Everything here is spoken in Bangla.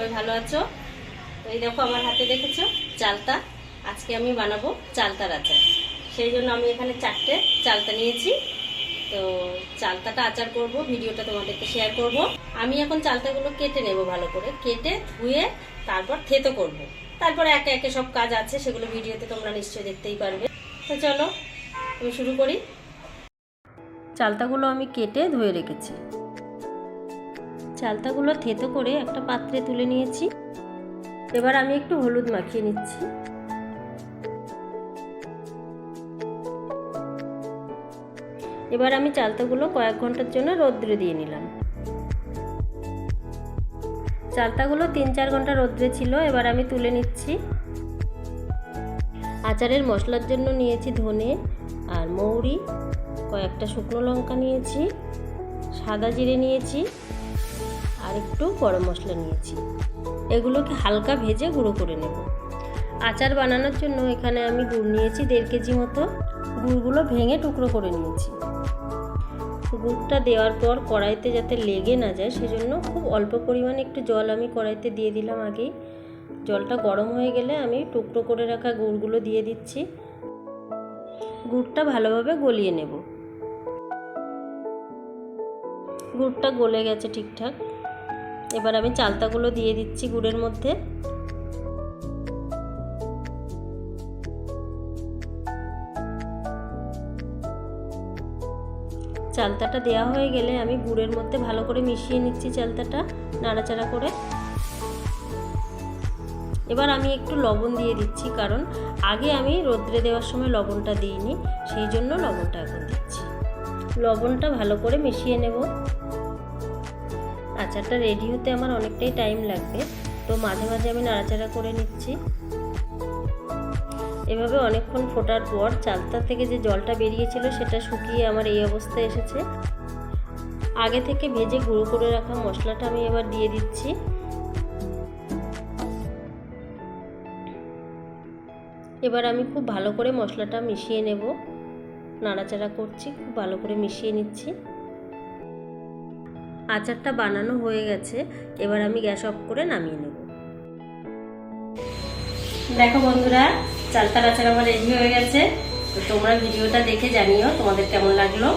সবাই ভালো আছো। তো এই দেখো আমার হাতে দেখেছো চালতা। আজকে আমি বানাবো চালতার আচার। সেই জন্য আমি এখানে 4টে চালতা নিয়েছি। তো চালতাটা আচার করব, ভিডিওটা তোমাদেরকে শেয়ার করব। আমি এখন চালতাগুলো কেটে নেব, ভালো করে কেটে ধুয়ে তারপর থেতো করব। তারপর একে একে সব কাজ আছে, সেগুলো ভিডিওতে তোমরা নিশ্চয়ই দেখতেই পারবে। তো চলো আমি শুরু করি। চালতাগুলো আমি কেটে ধুয়ে রেখেছি। চালতাগুলো থেতো করে একটা পাত্রে তুলে নিয়েছি। এবার আমি একটু হলুদ মাখিয়ে নিচ্ছি। এবার আমি চালতাগুলো কয়েক ঘন্টার জন্য রোদ্রে দিয়ে নিলাম। চালতাগুলো 3-4 ঘন্টা রোদ্রে ছিল, এবার আমি তুলে নিচ্ছি। আচারের মশলার জন্য নিয়েছি ধনে আর মৌরি, কয়েকটা শুকনো লঙ্কা নিয়েছি, সাদা জিরে নিয়েছি আর একটু গরম মশলা নিয়েছি। এগুলোকে হালকা ভেজে গুঁড়ো করে নেব। আচার বানানোর জন্য এখানে আমি গুড় নিয়েছি 1.5 কেজি মতো। গুড়গুলো ভেঙে টুকরো করে নিয়েছি। গুড়টা দেওয়ার পর কড়াইতে যাতে লেগে না যায় সেজন্য খুব অল্প পরিমাণে একটু জল আমি কড়াইতে দিয়ে দিলাম আগেই। জলটা গরম হয়ে গেলে আমি টুকরো করে রাখা গুড়গুলো দিয়ে দিচ্ছি। গুড়টা ভালোভাবে গলিয়ে নেব। গুড়টা গলে গেছে ঠিকঠাক। এবার আমি চালতাগুলো দিয়ে দিচ্ছি গুড়ের মধ্যে। চালতাটা দেওয়া হয়ে গেলে আমি গুড়ের মধ্যে ভালো করে মিশিয়ে নিচ্ছি চালতাটা নাড়াচাড়া করে। এবার আমি একটু লবণ দিয়ে দিচ্ছি, কারণ আগে আমি রোদ্রে দেওয়ার সময় লবণটা দিইনি, সেই জন্য লবণটা এখন দিচ্ছি। লবণটা ভালো করে মিশিয়ে নেব। আচারটা রেডি হতে আমার অনেকটাই টাইম লাগবে, তো মাঝে মাঝে আমি নাড়াচাড়া করে নিচ্ছি। এভাবে অনেকক্ষণ ফোটার পর চালতা থেকে যে জলটা বেরিয়েছিল সেটা শুকিয়ে আমার এই অবস্থায় এসেছে। আগে থেকে ভেজে গুঁড়ো করে রাখা মশলাটা আমি এবার দিয়ে দিচ্ছি। এবার আমি খুব ভালো করে মশলাটা মিশিয়ে নেব। নাড়াচাড়া করছি, খুব ভালো করে মিশিয়ে নিচ্ছি। আচারটা বানানো হয়ে গেছে, এবার আমি গ্যাস অফ করে নামিয়ে নেব। দেখো বন্ধুরা, চালতার আচার আমার রেডি হয়ে গেছে। তো তোমরা ভিডিওটা দেখে জানিও তোমাদের কেমন লাগলো।